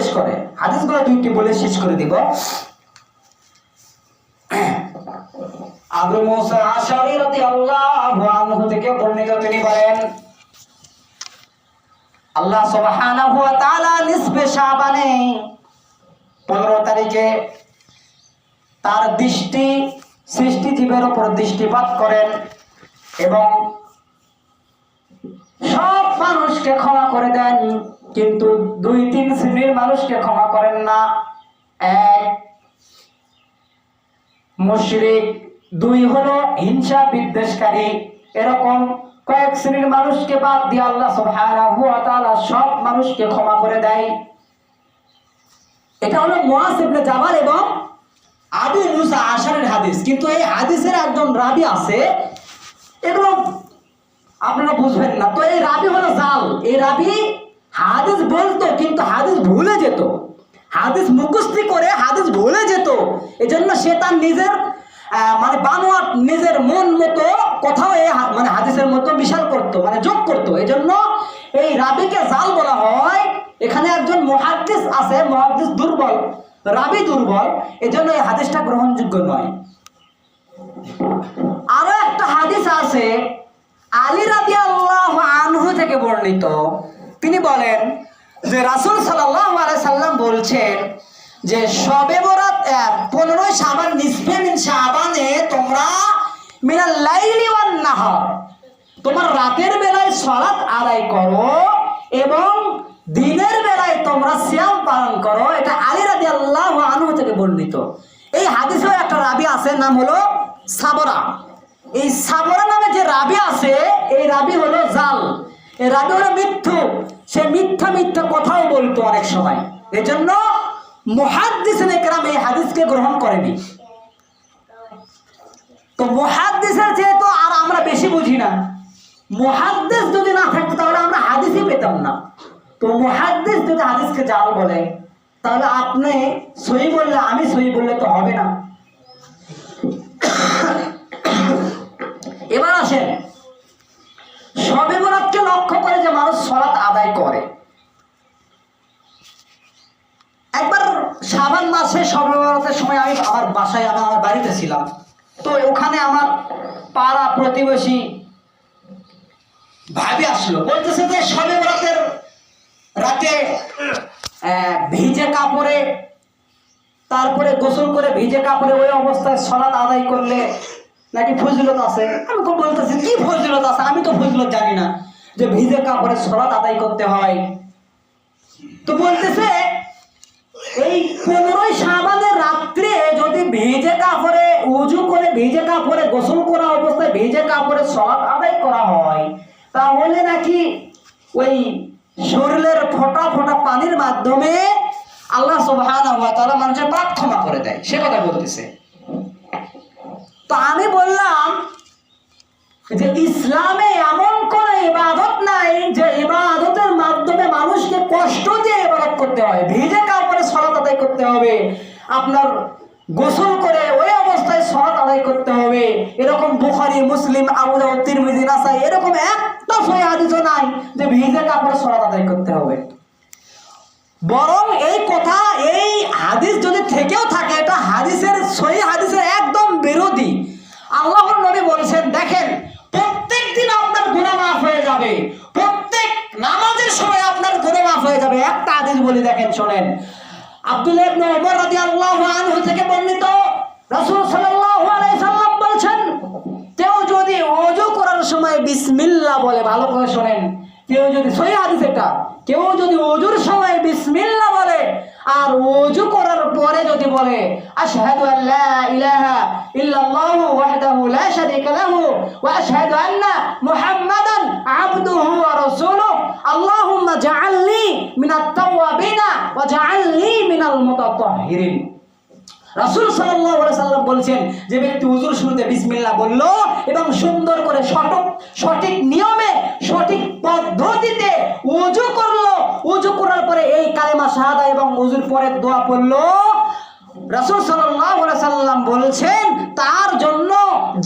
পেশ করে। হাদিসগুলো দুইটি বলে শেষ করে দিব। আবু মুসা আশআরী রাদিয়াল্লাহু আনহু থেকে বর্ণিত, তিনি বলেন আল্লাহ সুবহানাহু ওয়া তাআলা নিসফে শাবানে 15 তারিখে তার দৃষ্টি সৃষ্টিজীবের উপর দৃষ্টিপাত করেন এবং সব মানুষকে ক্ষমা করে দেন, কিন্তু 2-3 শ্রেণীর মানুষকে ক্ষমা করেন না। 1, মুশরিক, 2 হলো হিংসা বিদ্বেষকারী। এরকম কয়েক শ্রেণীর মানুষকে বাদ দিয়ে আল্লাহ সুবহানাহু ওয়া তাআলা সব মানুষকে ক্ষমা করে দেয়। এটা হলো মুআজ ইবনে জাবাল এবং আবু মুসা আশআরীর হাদিস। কিন্তু এই হাদিসের একজন রাবী আছে, এগুলো আপনারা বুঝবেন না। তো এই রাবী হলো জাল। এই রাবী হাদিস বলতো কিন্তু হাদিস ভুলে যেত, হাদিস মুখস্থি করে হাদিস ভুলে যেত। এজন্য সে তার নিজের মানে বানোয়াট নিজের মন মতো কোথাও মানে হাদিসের মতো বিশাল করতো, মানে যোগ করতো। এজন্য এই রাবীকে জাল বলা হয়। এখানে একজন মুহাদ্দিস আছে, মুহাদ্দিস দুর্বল, রাবী দুর্বল, এজন্য এই হাদিসটা গ্রহণযোগ্য নয়। আরো একটা হাদিস আছে আলী রাদিয়াল্লাহু আনহু থেকে বর্ণিত, তিনি বলেন যে রাসূল সাল্লাল্লাহু আলাইহি সাল্লাম বলছেন যে শবে বরাত 15 শাবান নিসফে মিন শাবানে তোমরা মিনাল লাইলি ওয়ান নাহার, তোমরা রাতের বেলায় সালাত আদায় করো এবং দিনের বেলায় তোমরা সিয়াম পালন করো। এটা আলী রাদিয়াল্লাহু আনহু থেকে বর্ণিত। এই হাদিসেও একটা রাবী আছে, নাম হলো সাবরা। এই সাবরা নামে যে রাবী আছে, এই রাবী হলো জাল, এই রাবী হলো মিথ্যু। সে মিথ্যা মিথ্যা কথাও বলতো অনেক সময়। এজন্য মুহাদ্দিসিনে কেরাম এই হাদিসকে গ্রহণ করেনি। তো মুহাদ্দিসের যেহেতু আর আমরা বেশি বুঝি না, মুহাদ্দিস যদি না থাকতো তাহলে আমরা হাদিসই পেতাম না। তো মুহাদ্দিস যদি হাদিসকে জাল বলে, তাহলে আপনি সহি বললে আমি সহি বললে তো হবে না। এবার আসেন শবে বরাতকে লক্ষ্য করে যে মানুষ সালাত আদায় করে। একবার শাবান মাসে শবে বরাতের সময় আমি আমার বাসায়, আমার বাড়িতে ছিলাম। তো ওখানে আমার পাড়া প্রতিবেশী ভাবি আসলো, বলতেছে যে শবে বরাতের রাতে ভিজে কাপড়ে, তারপরে গোসল করে ভিজে কাপড়ে ওই অবস্থায় সালাত আদায় করলে নাকি ফজিলত আছে। আমি তো বলতেছি কি ফজিলত আছে, আমি তো ফজিলত জানি না যে ভিজে কাপড়ে সালাত আদায় করতে হয়। তো বলতেছে এই 15 শাবানের রাত্রে যদি ভিজে কাপড়ে ওযু করে ভিজে কাপড়ে গোসল করা অবস্থায় ভিজে কাপড়ে সালাত আদায় করা হয়, তাহলে নাকি ওই শরীরের ফোঁটা ফোঁটা পানির মাধ্যমে আল্লাহ সুবহানাহু ওয়া তাআলা মানুষের পাপ ক্ষমা করে দেয়। সে কথা বলতেছে। তো আমি বললাম যে ইসলামে এমন কোন ইবাদত নাই যে ইবাদতের মাধ্যমে মানুষকে কষ্ট দিয়ে ইবাদত করতে হয়। ভিজে কাপড়ে সালাত আদায় করতে হবে, আপনার গোসল করে ওই অবস্থায় সালাত আদায় করতে হবে, এরকম বুখারী, মুসলিম, আবু দাউদ, তিরমিজি, নাসাই এরকম একটা সহিহ হাদিসও নাই যে ভিজে কাপড়ে সালাত আদায় করতে হবে। বরং এই কথা, এই হাদিস যদি থেকেও থাকে, এটা হাদিসের সহিহ হাদিসের একদম বিরোধী। আল্লাহর নবী বলেছেন, দেখেন প্রত্যেক দিন আপনার গুনাহ মাফ হয়ে যাবে, প্রত্যেক নামাজের সময় আপনার গুনাহ মাফ হয়ে যাবে। একটা হাদিস বলি, দেখেন শোনেন। আব্দুল্লাহ ইবনে উমর রাদিয়াল্লাহু আনহু থেকে বর্ণিত, রাসূল সাল্লাল্লাহু আলাইহি সাল্লাম বলেছেন, কেউ যদি ওযু করার সময় বিসমিল্লাহ বলে, ভালো করে শোনেন, কেউ যদি, সহিহ হাদিস এটা, কেউ যদি ওযুর সময় বিসমিল্লাহ বলে আর ওযু করার পরে যদি বলে আশহাদু আল্লা ইলাহা ইল্লাল্লাহু ওয়াহদাহু লা শারীকা লাহু ওয়া আশহাদু আন্না মুহাম্মাদান আবদুহু ওয়া রাসূলুহু আল্লাহুম্মা জাআলনি মিনাত তাওয়াবিনা ওয়া জাআলনি মিনাল মুতাতাহহিরিন। রাসূল সাল্লাল্লাহু আলাইহি সাল্লাম বলেছেন, যে ব্যক্তি ওযুর শুরুতে বিসমিল্লাহ বলল এবং সুন্দর করে সঠিক নিয়মে সঠিক পদ্ধতিতে ওযু করলো, ওযু করার পরে এই কালেমা শাহাদা এবং ওযুর পরে দোয়া পড়লো, রাসূল সাল্লাল্লাহু আলাইহি সাল্লাম বলেছেন তার জন্য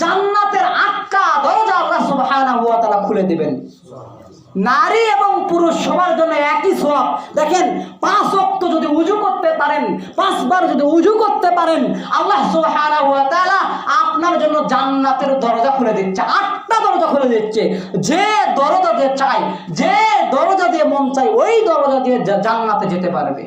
জান্নাতের 8টা দরজা আল্লাহ সুবহানাহু ওয়া তাআলা খুলে দিবেন। নারী এবং পুরুষ সবার জন্য একই সওয়াব। দেখেন 5 ওয়াক্ত যদি 5 বার যদি উজু করতে পারেন, আল্লাহ সুবহানাহু ওয়া তাআলা আপনার জন্য জান্নাতের দরজা খুলে দিচ্ছে, 8টা দরজা খুলে দিচ্ছে। যে দরজা দিয়ে চাই, যে দরজা দিয়ে মন চাই, ওই দরজা দিয়ে জান্নাতে যেতে পারবে।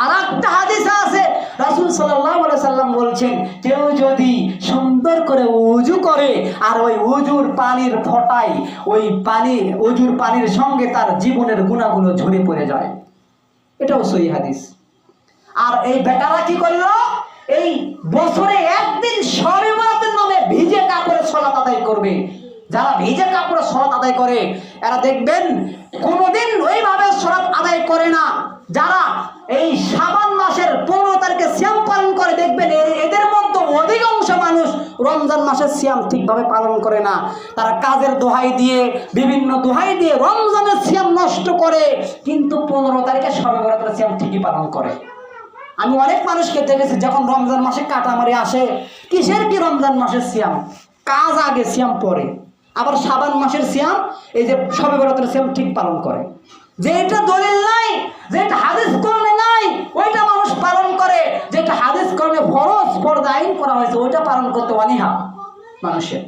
আর একটা হাদিস আছে, রাসূল সাল্লাল্লাহু আলাইহি সাল্লাম বলছেন, কেউ যদি সুন্দর করে উজু করে আর ওই উজুর পানির ফোঁটায় ওই পানি, উজুর পানির সঙ্গে তার জীবনের গুনাহগুলো ঝরে পড়ে যায়। এটাও সহিহ হাদিস। আর এই বেটারা কি করলো, এই বছরে একদিন শবে বরাতের নামে ভিজে কাপড়ে সালাত আদায় করবে। যারা ভিজে কাপড়ে সালাত আদায় করে এরা দেখবেন কোনোদিন ওইভাবে সালাত আদায় করে না। যারা এই শাবান মাসের 15 তারিখে সিয়াম পালন করে দেখবেন এদের মধ্যে অধিকাংশ মানুষ রমজান মাসের সিয়াম ঠিকভাবে পালন করে না। তারা কাজের দোহাই দিয়ে, বিভিন্ন দোহাই দিয়ে রমজানের সিয়াম নষ্ট করে, কিন্তু 15 তারিখে শবে বরাতের সিয়াম ঠিকই পালন করে। আমি অনেক মানুষকে দেখেছি যখন রমজান মাসে কাটামারি আসে, কিসের কি রমজান মাসের সিয়াম, কাজ আগে সিয়াম পরে, আবার শাবান মাসের সিয়াম এই যে শবে বরাতের সিয়াম ঠিক পালন করে। যেটা দলিল নাই, যেটা হাদিস কোরআনে নাই, ওইটা মানুষ পালন করে। যেটা হাদিস কোরআনে ফরজ ফরজ আইন করা হয়েছে, ওইটা পালন করতে অনীহা মানুষের।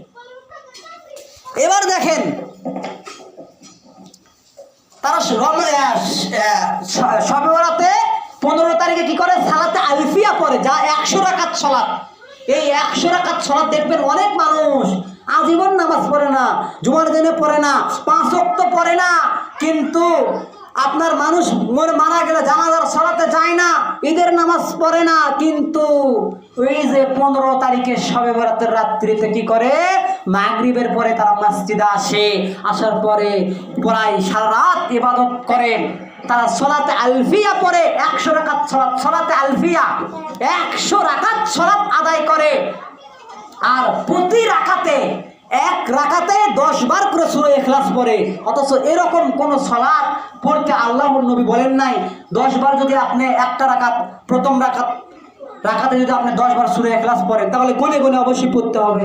এবার দেখেন তারা শবে বরাতে 15 তারিখে কি করে, সালাতে আলফিয়া পড়ে, যা 100 রাকাত সালাত। এই 100 রাকাত সালাত দেখবেন অনেক মানুষ আজীবন নামাজ পড়ে না, জুমার দিনে পড়ে না, 5 ওয়াক্ত পড়ে না, কিন্তু আপনার মানুষ মারা গেলে জানাজার সালাতে যায় না, ঈদের নামাজ পড়ে না, কিন্তু ওই যে 15 তারিখে শবে বরাতের রাত্রিতে কি করে, মাগরিবের পরে তারা মসজিদে আসে, আসার পরে প্রায় সারা রাত ইবাদত করেন। তারা সালাতে আলফিয়া পড়ে, 100 রাকাত সালাত, সালাতে আলফিয়া 100 রাকাত সালাত আদায় করে। আর প্রতি রাকাতে, এক রাকাতে 10 বার করে সূরা ইখলাস পড়ে। অথচ এরকম কোন সালাত পড়তে আল্লাহর নবী বলেন নাই। 10 বার যদি আপনি একটা রাকাত, প্রথম রাকাতে যদি আপনি 10 বার সূরা ইখলাস পড়েন, তাহলে গুনে গুনে অবশ্যই পড়তে হবে,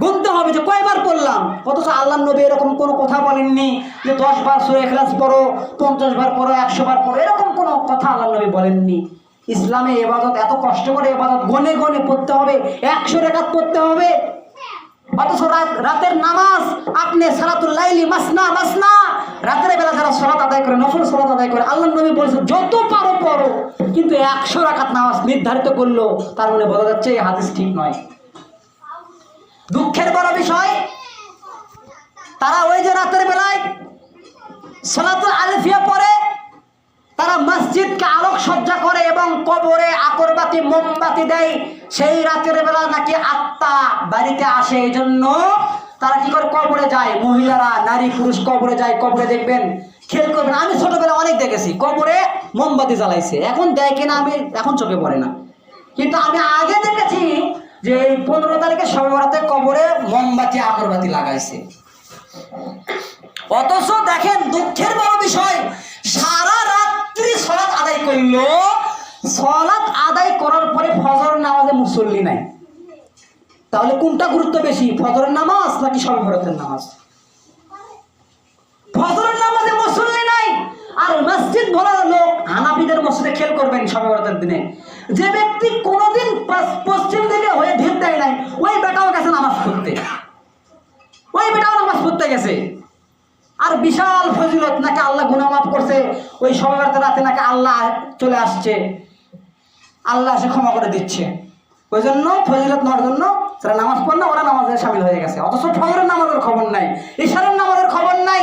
গুনতে হবে যে কয়বার পড়লাম। অথচ আল্লাহর নবী এরকম কোনো কথা বলেননি যে 10 বার সূরা ইখলাস পড়ো, 50 বার পড়ো, 100 বার পড়ো, এরকম কোনো কথা আল্লাহর নবী বলেননি। ইসলামে ইবাদত এত কষ্ট করে ইবাদত গনে গনে পড়তে হবে, 100 রাকাত পড়তে হবে। অথচ রাতের নামাজ আপনি সালাতুল লাইলি মাসনা মাসনা, রাতের বেলা যারা সালাত আদায় করে, নফল সালাত আদায় করে, আল্লাহর নবী বলেছেন যত পারো পড়ো, কিন্তু 100 রাকাত নামাজ নির্ধারিত করলো, তার মানে বোঝা যাচ্ছে এই হাদিস ঠিক নয়। দুঃখের বড় বিষয়, তারা ওই যে রাতের বেলায় সালাতুল আলফিয়া পড়ে, তারা মসজিদকে আলোকসজ্জা করে এবং কবরে আকরবাতি মোমবাতি দেয়। সেই রাতের বেলা নাকি আত্মা বাড়িতে আসে, এই জন্য তারা কি করে, কবরে যায়। মহিলারা, নারী পুরুষ কবরে যায়। কবরে দেখবেন, খেয়াল করবেন, আমি ছোটবেলা অনেক দেখেছি কবরে মোমবাতি জ্বালাইছে। এখন দেয় কিনা আমি এখন চোখে পড়ে না, কিন্তু আমি আগে দেখেছি যে 15 তারিখে শবে বরাতে কবরে মোমবাতি আকরবাতি লাগাইছে। অথচ দেখেন দুঃখের বড় বিষয়, সারা রাত্রি সালাত আদায় করলো, সালাত আদায় করার পরে ফজর নামাজে মুসল্লি নাই। তাহলে কোনটা গুরুত্ব বেশি, ফজরের নামাজ নাকি শবে বরাতের নামাজ? ফজরের নামাজে মুসল্লি নাই, আর মসজিদ ভরা লোক। হানাফিদের মসজিদে খেয়াল করবেন শবে বরাতের দিনে যে ব্যক্তি কোনোদিন পশ্চিম দিকে হয়ে ভিড় দেয় নাই, ওই বেটাও গেছে নামাজ পড়তে, ওই বেটাও নামাজ পড়তে গেছে। আর বিশাল ফজিলত, নাকি আল্লাহ গুনাহ মাফ করছে, ওই শবে বরাতের রাতে নাকি আল্লাহ চলে আসছে, আল্লাহ এসে ক্ষমা করে দিচ্ছে। ওই জন্য ফজিলত নেওয়ার জন্য যারা নামাজ পড়ে না, ওরা নামাজে শামিল হয়ে গেছে। অথচ ফজরের নামাজের খবর নাই, ইশারের নামাজের খবর নাই।